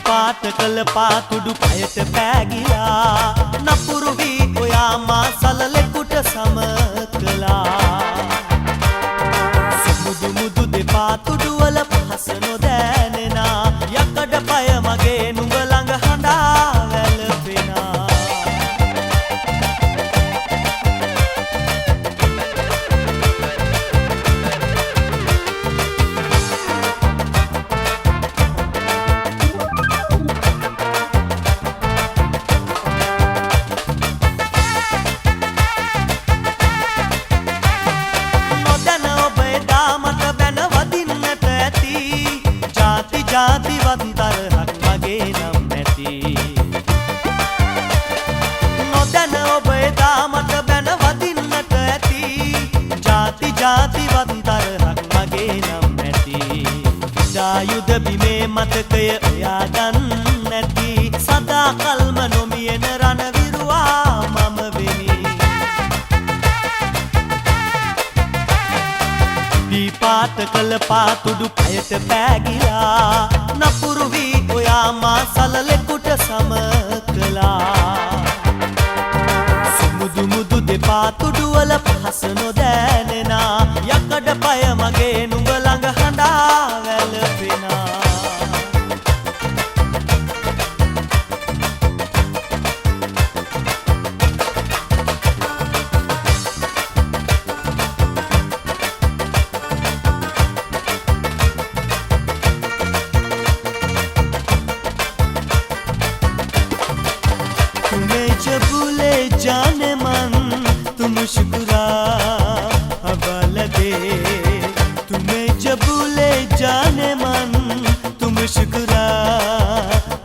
පාට කළ පාතුඩු පයට පෑගිලා නපුරු වී ඔයා මා සලලෙකුට සම කළා සුමුදු මුදු දෙපාතුඩු වල පහස නොදැනෙනා යකඩ පය මගේ නුඹ ළඟ හඬා වැළපෙනා ජාතිවත් තරහක් මගේ නම් නැති නොදැන ඔබ එදා මට බැන වදින්නට ඇති ජාතිවත් තරහක් මගේ නම් නැති දායුධ බිමේ මතකය ඔයා ගන්න නැති සදා කල්ම නොමියෙන රණවිරුවා මම වෙමි පාට කළ පාතුඩු පයට පෑගිලා නපුරු වී ඔයා මා සලලෙකුට සම කළා සුමුදු මුදු දෙපාතුඩු වල පහස නොදැනෙනා යකඩ පය මගේ නුඹ ළඟ හඬා වැළපෙනා जाने मन तुम शुक्रा हवाला दे तुम्हें जब ले जाने मन तुम शुक्रा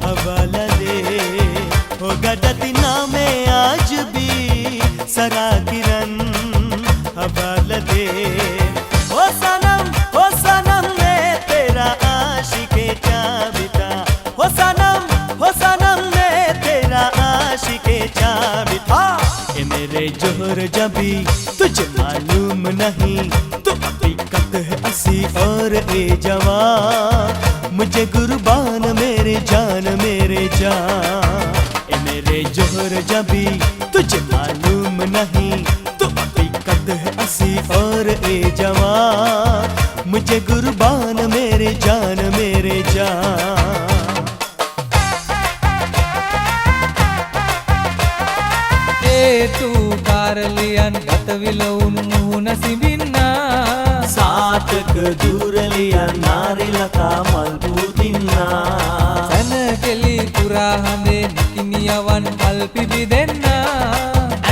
हवाला दे होगा डtina में आज भी सरा किरण हवाला दे ओ सनम मैं तेरा आशिके क्या बिता हो सनम मैं तेरा आशिके क्या बिता मेरे जोहर जबी तुझे मालूम नहीं तो हकीकत है असी और ए जवान मुझे कुर्बान मेरे जान ए मेरे जोहर जबी तुझे मालूम नहीं तो हकीकत है असी और ए जवान मुझे कुर्बान मेरे जान तू कारलियन गतविलौन मुहन सिबिन्ना साटक दूरलियन नारिलका मल्पूदिन्ना सन केली कुरा हंदे निकिनियवन अल्पिबि देन्ना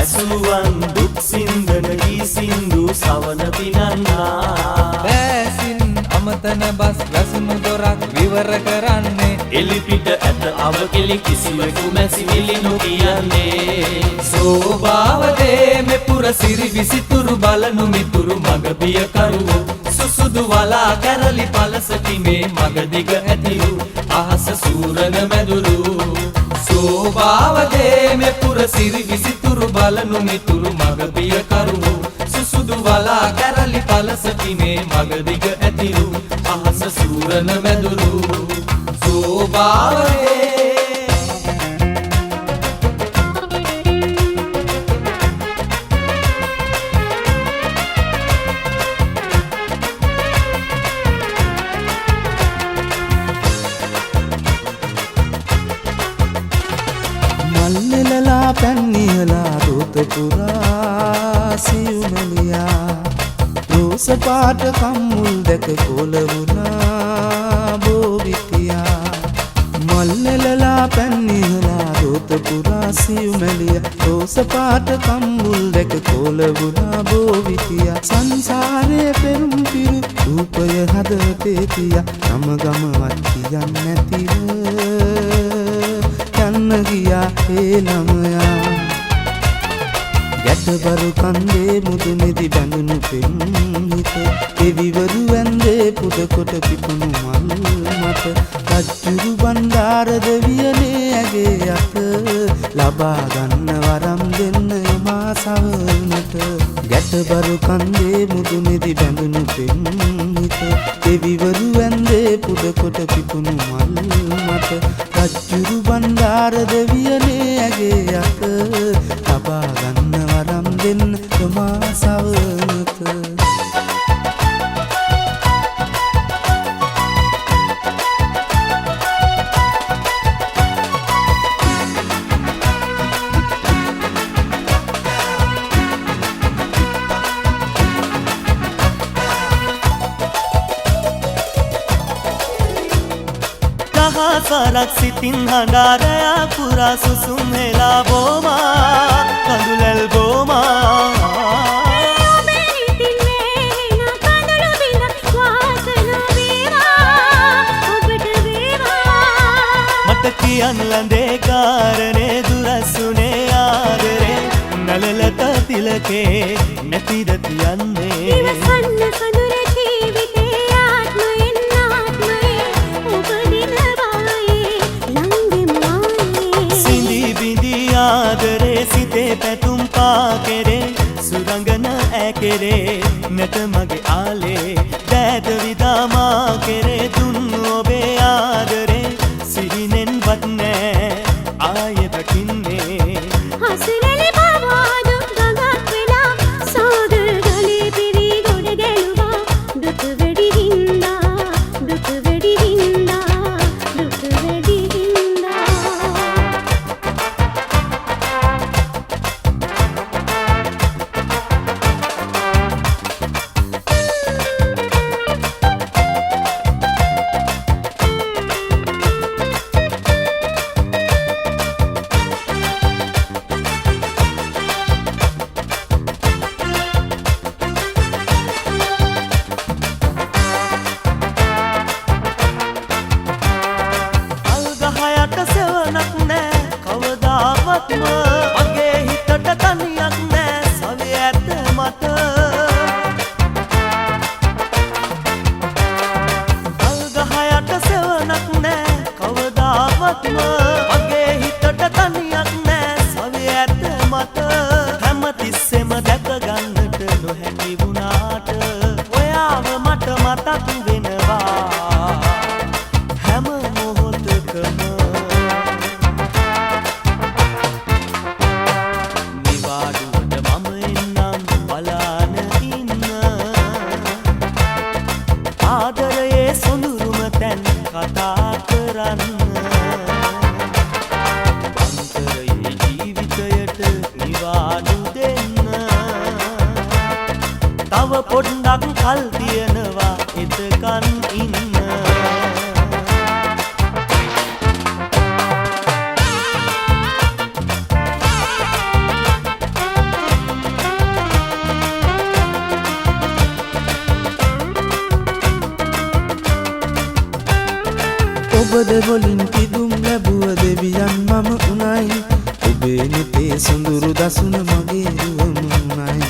ඇසුවන් දුක් සින්දන ගී සින්දු සවන පිනන්නා බෑසින් අමතන බස් වැසුණු දොරක් විවර කරන්නේ එලිපිට ඇත අවකෙලි කිසිවෙකු මැසිවිලි නොකියන්නේ සෝභාවදේ මෙපුර සිරි විසිතුරු බලනු මිතුරු මග බිය කරුවෝ සුසුදු වලා කැරලි පලසටි මේ මග දිග ඇතිරු අහස සූරන මැදුරු සෝභාවදේ මෙපුර සිරි විසිතුරු බලනු මිතුරු මග බිය කරුවෝ සුසුදු වලා කැරලි පලසටි මේ මග දිග ඇතිරු අහස සූරන මැදුරු සෝභාවදේ මල්ලෙලලා පැන්නිහලා රෝත පුරා සියුමලියා රෝස පාට කම්මුල් දැක කොළ වුණා බෝවිතියා මල්ලෙලලා පැන්නිහලා රෝත පුරා සියුමලියා රෝස පාට කම්මුල් දැක කොළ වුණා බෝවිතියා සංසාරේ පෙරුම් පිරු රූපය හදවතේ තියා නම ගමවත් කියන්න නැතිව යන්න ගියා ඒ ළමයා ගැටබරු කන්දේ මුදුනේදි බැඳුණු පෙම්හිත දෙවිවරු ඇන්දේ පුද කොට පිපුණු මල් මත රජ්ජුරු බණ්ඩාර දෙවියනේ ඇගේ අත ලබා ගන්න වරම් දෙන්න යමා සවනට ගැටබරු කන්දේ මුදුනේදි බැඳුණු පෙම්හිත දෙවිවරු ඇන්දේ පුද කොට පිපුණු මල් මත රජ්ජුරු බණ්ඩාර දෙවියනේ ඇගේ අත ලබා ගන්න වරම් දෙන්න යමා සවනට දහසරක් සිතින් හඬාරයා පුරා සුසුම් හෙලා බෝමා කඳුලැල් බෝමා මට කියන් ලඳේ කාරණේ දුරස්සුනේ ආදරේ නලලත තිලකේ නැතිද තියන්නේ ආදරේ සිතේ පැතුම් පා කෙරේ සුරංගන ඇකෙරේ නැත මගේ ආලේ දෑද විදාමා කෙරේ දුන්නු ඔබේ ආදරේ සිහිනෙන් වත් නෑ ආයෙ දකින්නේ හසුරලි බවාද ගඟක් වෙලා සෝදර ගලේ පිරි ගොඩ ගැලුවා දුක වැඩි හින්දා දුක වැඩි හින්දා දුක වැඩි හින්දා මගේ හිතට තනියක් නෑ සවිය ඇත මට අල්ගහයට සෙවනක් නෑ කවදාවත්ම මගේ හිතට තනියක් නෑ සවිය ඇත මට හැමතිස්සෙම දැක ගන්නට නොහැකි වුණාට ඔයාව මට මතක් වෙනවා හැම මොහොතකම ආදරයේ සොඳුරුම තැන් කතා කරන්න අන්තරයේ ජීවිතයට නිවාඩු දෙන්න තව පොඩ්ඩක් කල් තියනවා එතකන් ඉන්න ඔබද වලින් පිදුම් ලැබුව දෙවියන් මම උනයි ඔබේ නෙතේ සොඳුරු දසුන මගේ රුවම උනයි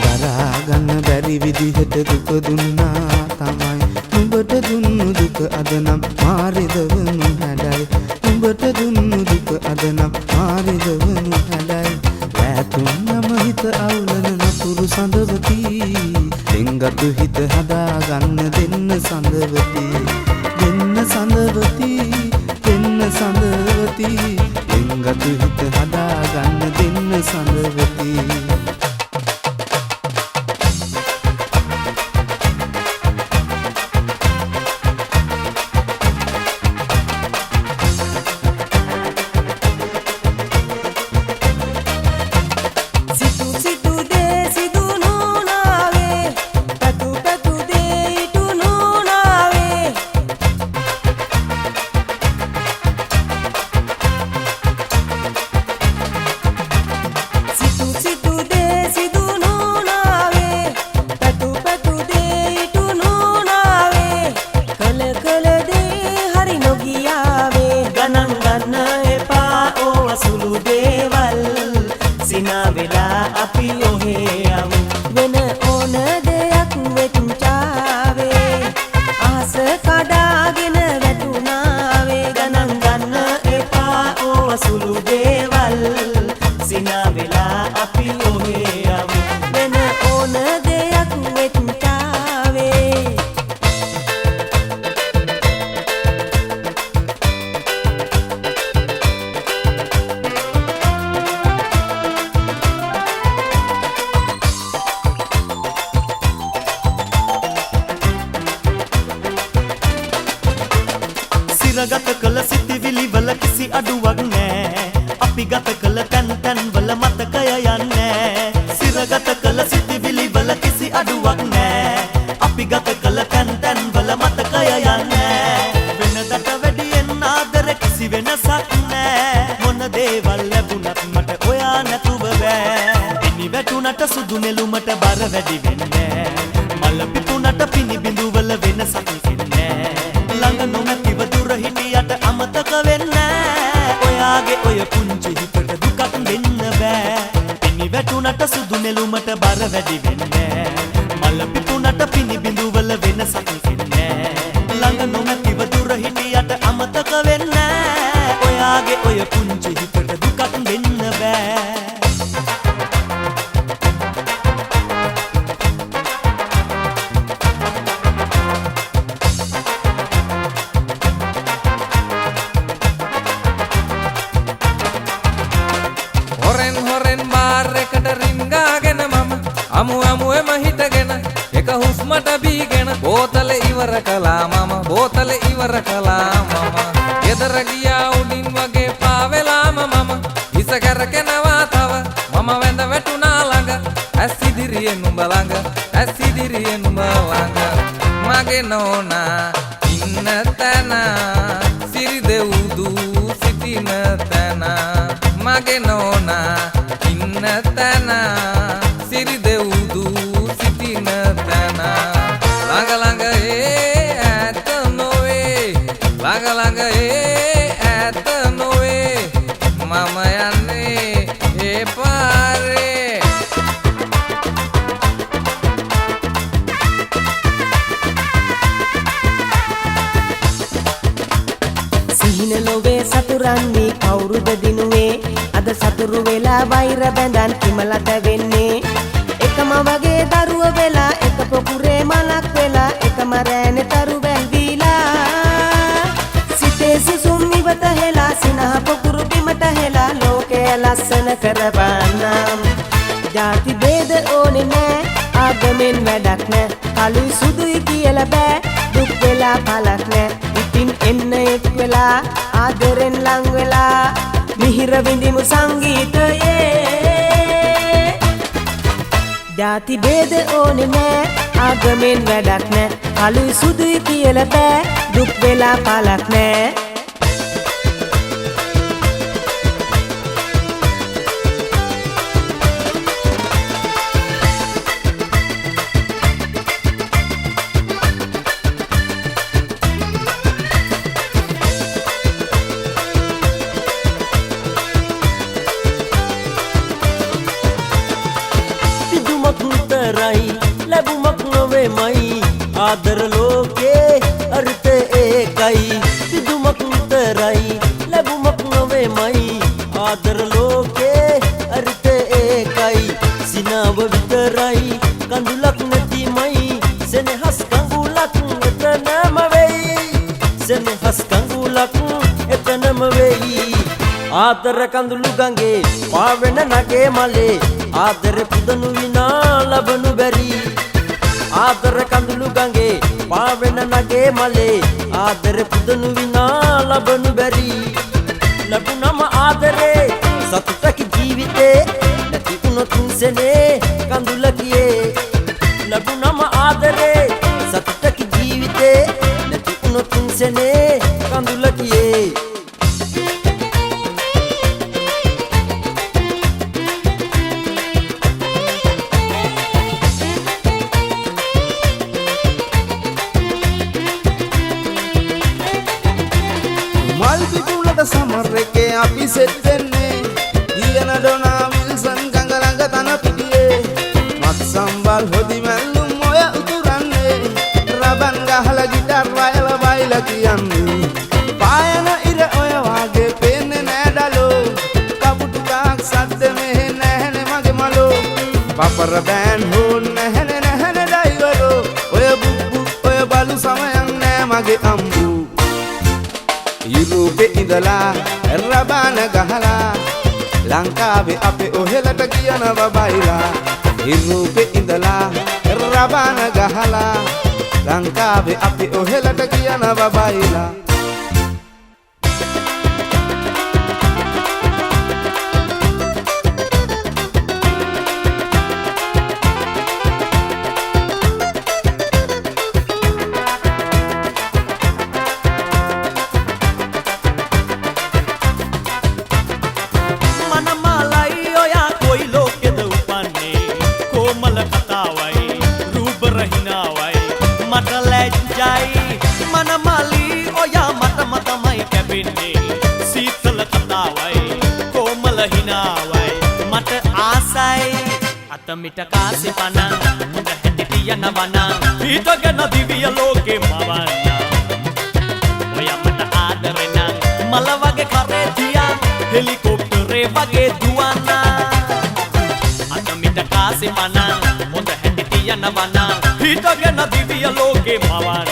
දරා ගන්න බැරි විදිහට දුක දුන්නා තමයි නුඹට දුන්නු දුක අද නම් මාරිදවනු හැඩයි නුඹට දුන්නු දුක අද නම් මාරිදවනු හැඩයි වැතුම් යම හිත අවුලන නපුරු සඳවති දෙංගතු හිත හදා ගන්න දෙන්න සඳවති දෙන්න සඳවති දෙන්න සඳවති දෙංගතු හිත හදා ගන්න දෙන්න සඳවති සිතු සිතු දේ සුළු දේවල් සිනා වෙලා අපි ඔහේ යමු වෙන ඕන දෙයක් වෙත්තාවේ සිරගත කළ සිතිවිලි වල කිසි අඩුවක් නෑ අපි ගත කළ තැන් තැන් වල මතකය යන්නේ සිරගත කළ සිතිවිලි වල කිසි අඩුවක් නෑ අපි ගත කළ තැන් තැන් වල මතකය යන්නේ වෙනදට වැඩියෙන් ආදර කිසි වෙනසක් නෑ මොන දේවල් ලැබුණත් මට ඔයා නැතුව බෑ පිනි වැටුණට සුදු නෙළුමට බර වැඩි වෙන්නේ මල පිපුණට පිනි බිඳු වල වෙනසක් වෙන්නේ ළඟ නොමැතිව දුර හිටියට අමතක වෙන්නේ ඔයාගේ ඔය පුංචි හිතට දුකක් දෙන්න බෑ පිනි වැටුණට සුදු නෙළුමට බර වැඩි වෙන්නේ මල පිපුණට පිනි බිඳු වල වෙනසක් වෙන්නේ ළඟ නොමැතිව දුර හිටියට අමතක වෙන්නේ ඔයාගේ ඔය පුංචි හිතට දුකක් දෙන්න බෑ අමුවෙම හිටගෙන එක හුස්මට බීගෙන බෝතල ඉවර කළා මම බෝතල ඉවර කළා මම ගෙදර ගියා උඩින් වගේ පාවෙලාම මම හිස කරකෙනවා තව මම වැඳ වැටුණා ළඟ ඇස් ඉදිරියෙන් නුඹ ළඟ ඇස් ඉදිරියෙන් නුඹ ළඟ මගේ නෝනා ඉන්න තැන සිරි දෙව්දු සිටින තැන මගේ නෝනා ඉන්න තැන සිරි දෙව්දු සිටින තැන ළඟ ළඟ ඈත නොවේ ළඟ ළඟ ඈත නොවේ මම යන්නේ ඒ පාරේ සිහින ලොවේ සතුරන්නේ කවුරුද දිනුවේ අද සතුරු වෙලා වෛර බැඳන් කිමලට වෙන්නේ එකම වගේ දරුව වෙලා එක පොකුරේ මලක් වෙලා එකම රෑනේ තරු වැල්දීලා සිතේ සිසුම් ඉවත හෙලා සිනහ පොකුරු බිමට හෙලා ලෝකය ලස්සන කරවන්නම් ජාති ભેද ඕනේ නෑ ආගමෙන් වැඩක් නෑ කළුයි සුදුයි කියලා බෑ දුක් වෙලා පළක් නෑ ඉතින් එන්න එක් වෙලා ආදරෙන් ලං වෙලා මිහිර විඳිමු සංගීතයේ ජාති ભેද ඕනේ නෑ ආගමෙන් වැඩක් නෑ කළුයි සුදුයි කියලා බෑ දුක් වෙලා පළක් නෑ ලැබුමක් නොවේමයි ආදර ලෝකේ අර්ථ ඒකයි පිදුමක් විතරයි ලැබුමක් නොවේමයි ආදර ලෝකේ අර්ථ ඒකයි සිනාව විතරයි කඳුලක් නැතිමයි සෙනෙහස් කඟුලක් එතනම වෙයි සෙනෙහස් කඟුලක් එතනම වෙයි ආදර කඳුළු ගඟේ පාවෙන නගේ මලේ ආදර පුදනු විනා ලබනු බැරි ආදර කඳුළු ගඟේ පාවෙන නගේ මලේ ආදර පුදනු විනා ලබනු බැරි ලැබුණම ආදරේ සතුටක ජීවිතේ නැති වුණොත් සෙනේ කඳුල කියේ ලැබුණම ආදරේ සතුටක ජීවිතේ නැති වුණොත් සෙනේ කඳුල කියේ සමර් එකේ අපි සෙට් වෙන්නේ ඊයන ඩොනා විල්සන් ගඟ ළඟ තන පිටියේ මත් සම්බල් හොදි මැල්ලුම් ඔය උතුරන්නේ රබන් ගහලා ගිටාර් වයලා බයිලා කියන්නේ පායන ඉර ඔය වාගේ පේන්නේ නෑ ඩලෝ රබර් බෑන්ඩ් හෝන් නැහැනේ නැහැනේ ඩයිවරෝ ඔය බුබ්බු ඔය බලු සමයන් නෑ මගේ අම්බු යුරෝපේ ඉඳලා රබාන ගහලා ලංකාවේ අපේ ඔහෙලට කියනවා බයිලා යුරෝපේ ඉඳලා රබාන ගහලා ලංකාවේ අපේ ඔහෙලට කියනවා බයිලා සීතල කතාවයි කොමල හිනාවයි මට ආසයි අතමිට කාසි පනං හොඳ හැටි තියනවනම් හිතගෙන දිවිය ලෝකේ මවන්න ඔය මට ආදරෙනම් මල වගේ කරේ තියන් හෙලිකොප්ටරේ වගේ දුවන්න අතමිට කාසි පනං හොඳ හැටි තියනවනම් හිතගෙන දිවිය ලෝකේ මවන්න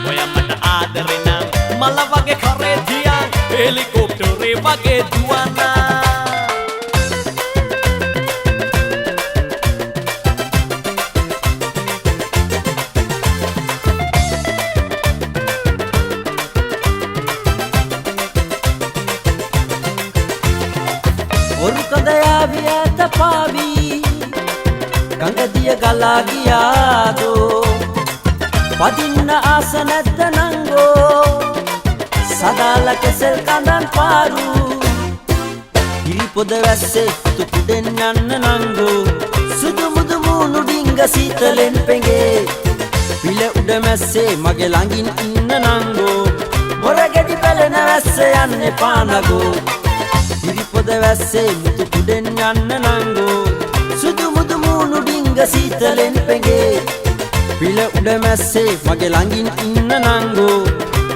ඔය මට ආදරෙනම් මල වගේ කරේ තියන් හෙලිකොප්ටරේ වගේ දුවන්න ඔරුකදයාවි ඇත පාවී ගඟදිය ගලා ගියාදෝ පදින්න ආස නැද්ද නංගෝ සදාල කෙසෙල් කඳන් පාරු ඉරිපොද වැස්සේ තුකුඩෙන් යන්න නංගෝ සුදු මුදු මූණු ඩිංග සීතලෙන් පෙඟේ පිල උඩ මැස්සේ මගේ ළඟින් ඉන්න නංගෝ මොරගෙඩි පැලෙන වැස්සේ යන්නේ පානගෝ ඉරිපොද වැස්සේ තුකුඩෙන් යන්න නංගෝ සුදු මුදු මූණු ඩිංග සීතලෙන් පෙඟේ පිල උඩ මැස්සේ මගේ ළඟින් ඉන්න නංගෝ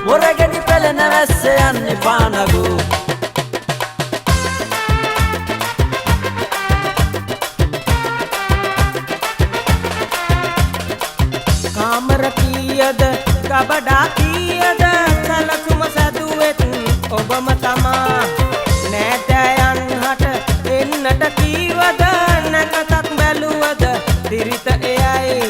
මොරගෙඩි පැලෙන වැස්සේ යන්නේ පානගෝ කාමර කීයද ගබඩා කීයද සලකුම සදුවෙත් ඔබම තමා නෑදෑයන් හට එන්නට කීවද නැකතක් බැලුවද තිරිත එයයි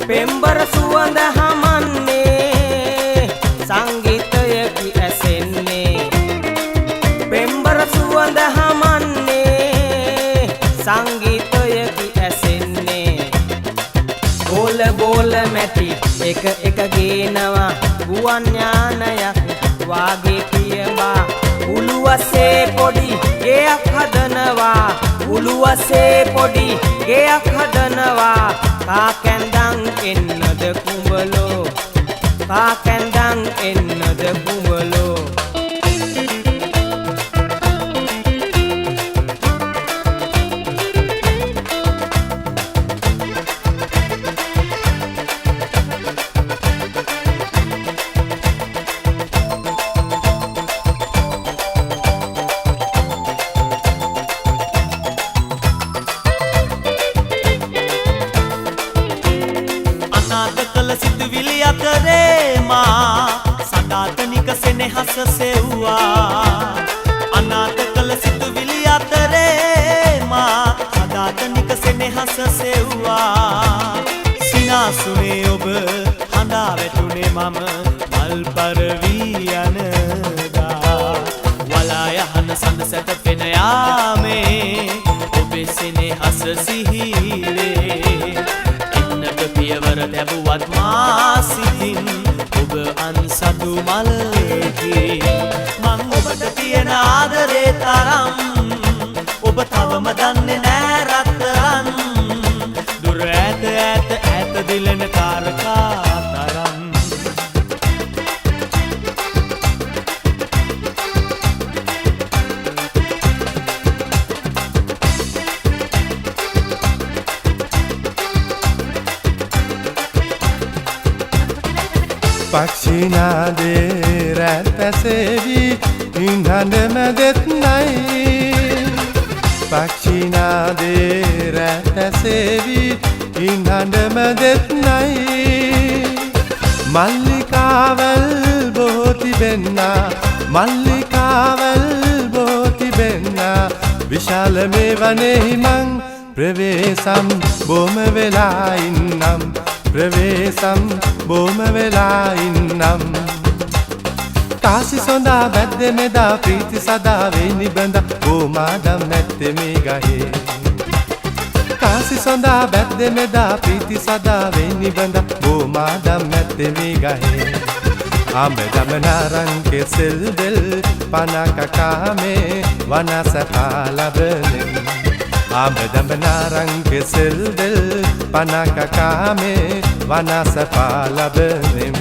පෙම්බර සුවඳ හමන්නේ සංගීතයකි ඇසෙන්නේ පෙම්බර සුවඳ හමන්නේ සංගීතයකි ඇසෙන්නේ බෝල බෝල මැටි එක එක ගේනවා ගුවන් යානයක් වාගේ කියවා උළුවසේ පොඩි ගෙයක් හදනවා උළුවසේ පොඩි ගෙයක් හදනවා කාකැන්දන් එන්නද කුඹලෝ කාකැන්දන් එන්නද කුඹලෝ සිතුවිලි අතරේ මා සදාතනික සෙනෙහස සෙව්වා අනාථ කළ සිතුවිලි අතරේ මා සදාතනික සෙනෙහස සෙව්වා සිනාසුනේ ඔබ හඳා වැටුනේ මම මල් පරවී යනදා වලා යහන සඳසට පෙන යාමේ ඔබේ සෙනෙහස සිහිලේ පියවර දැබුවත් මා සිතින් ඔබ අන්සතු මලකි මං ඔබට තියෙන ආදරේ තරම් ඔබ තවම දන්නේ නෑ රත්තරන් දුර ඈත ඈත ඈත දිලෙන තාරකා තරම් පක්ෂිනාදේ රැත් පැසේවි ඉන්හඬ මැදෙත් නයි පක්ෂිනාදේ රැටසේවි ඉන්හඬමදෙත් නයි මල්ලිකාවල් බෝතිබෙන්නා මල්ලිකාවල් බෝතිබෙන්නා විශාල මේ වනෙහි මං ප්‍රවේසම් බොම වෙලා ඉන්නම් ප්‍රවේසම් බොම වෙලා ඉන්නම් කාසි සොඳා බැද්දෙ මෙදා ප්‍රීති සදා වේ නිබඳ බෝමාදම් නැත්තේ මේ ගහේ කාසි සොඳා බැද්දෙ මෙදා ප්‍රීති සදා වේ නිබඳ බෝමාදම් නැත්තේ මේ ගහේ ආඹදම නාරං කෙසෙල් දෙල් පනකකාමේ වනසපා ලබනෙම් ආඹදම නාරං කෙසෙල් දෙල් පනකකාමේ වනසපා ලබනෙම්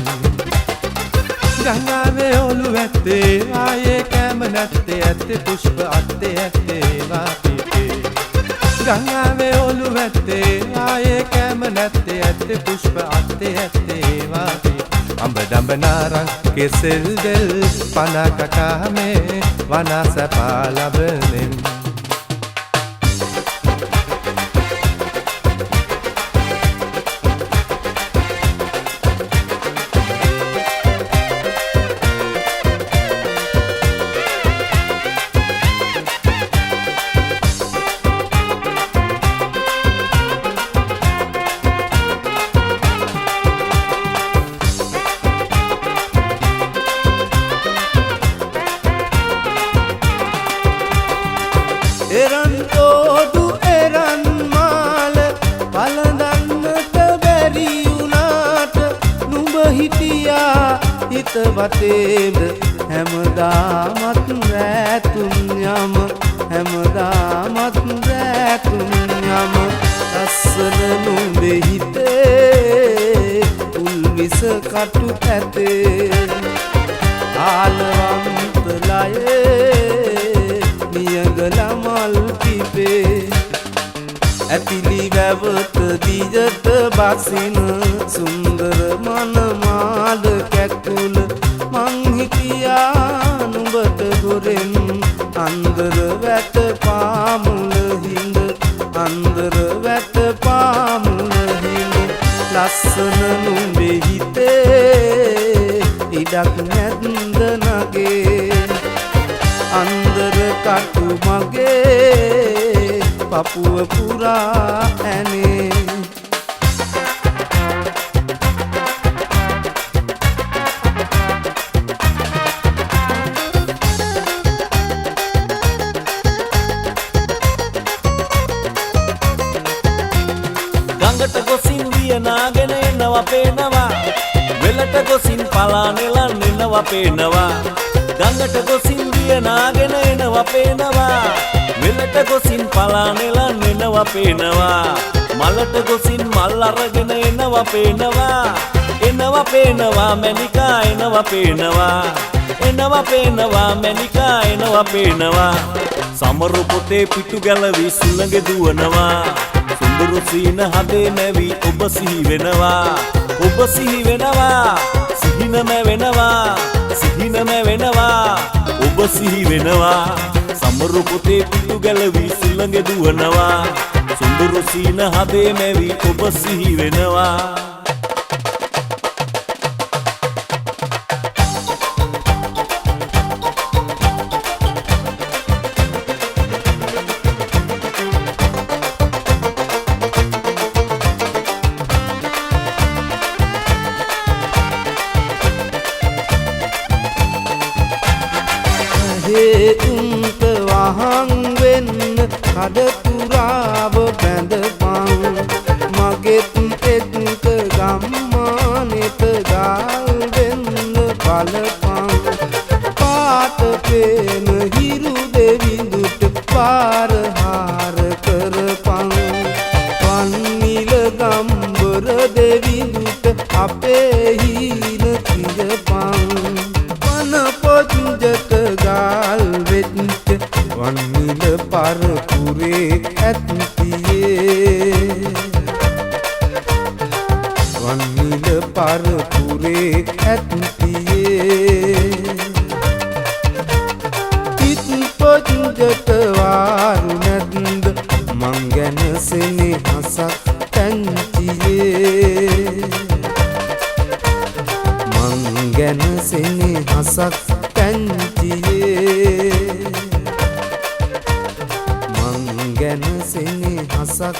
ගංගාවේ ඔලු ඇත්තේ ආයේ කැම නැත්තේ ඇත්තේ පුෂ්ප අත්තේ ඇත්තේ වාපිතේ ගංගාවේ ඔලු ඇත්තේ ආයේ කැම නැත්තේ ඇත්තේ පුෂ්ප අත්තේ ඇත්තේ වාපිතේ අඹදඹ නාරං කෙසෙල් දෙල් පනකකාමේ වනසපා ලබනෙම් එරන් තෝඩු එරන් මාල පලඳන්නට බැරි වුණාට නුඹ හිටියා හිත වටේම හැමදාමත් රැතුම් යම හැමදාමත් රැතුම් යම ලස්සන නුඹේ හිතේ උල්විස කටු ඇතේ ආලවන්ත ලයේ නියගල මල් පිපේ ඇතිලි වැවත දිජට බසින සුන්දර මනමාඩ කැකුල මං හිටියා නුඹට ගොරෙන් අන්දර වැට පාමුල හිඳ අන්දර වැට පාමුල හිඳ ලස්සන නුඹේ හිතේ ඉඩක් නැද්ද නගේ අන්දර කටු මගේ පපුව පුරා ඇනේ ගඟට ගොසින් වියනාගෙන එනවා පේනවා වෙලට ගොසින් පලානෙලන් එනවා පේනවා ගඟට ගොසින් වියනාගෙන එනවා පේනවා වෙලට ගොසින් පලානෙලන් එනවා පේනවා මලට ගොසින් මල් අරගෙන එනවා පේනවා එනවා පේනවා මැනිකා එනවා පේනවා එනවා පේනවා මැනිකා එනවා පේනවා සමරු පොතේ පිටු ගැලවි සුළඟ දුවනවා සුඳුරු සීන හදේ නැවි ඔබ සිහි වෙනවා ඔබ සිහි වෙනවා සිහිනම වෙනවා සිහිනම වෙනවා ඔබ සිහි වෙනවා සමරු පොතේ පිටු ගැලවි සුළඟ දුවනවා සුඳුරු සීන හදේ නැවි ඔබ සිහි වෙනවා උන්ට වහන් වෙන්න කඩතුරාව බැඳපන් මගෙත් එක්ක ගම්මානෙට ගල් වෙන්න බලපන් පාට පේන හිරු දෙවිඳුට පාරහාර කරපන් පන්නිල ගම්බර දෙවිඳුට අපේ හීන කිරපන් පොජ්ජට ගල් වෙච්ච වන්නිල පරපුරේ ඇත්තියේ වන්නිල පරපුරේ ඇත්තියේ පිත් පොජ්ජට වාරු නැත් මං ගැන සෙනෙහසක් පැංචියේ මං ගැන සෙනෙහසක්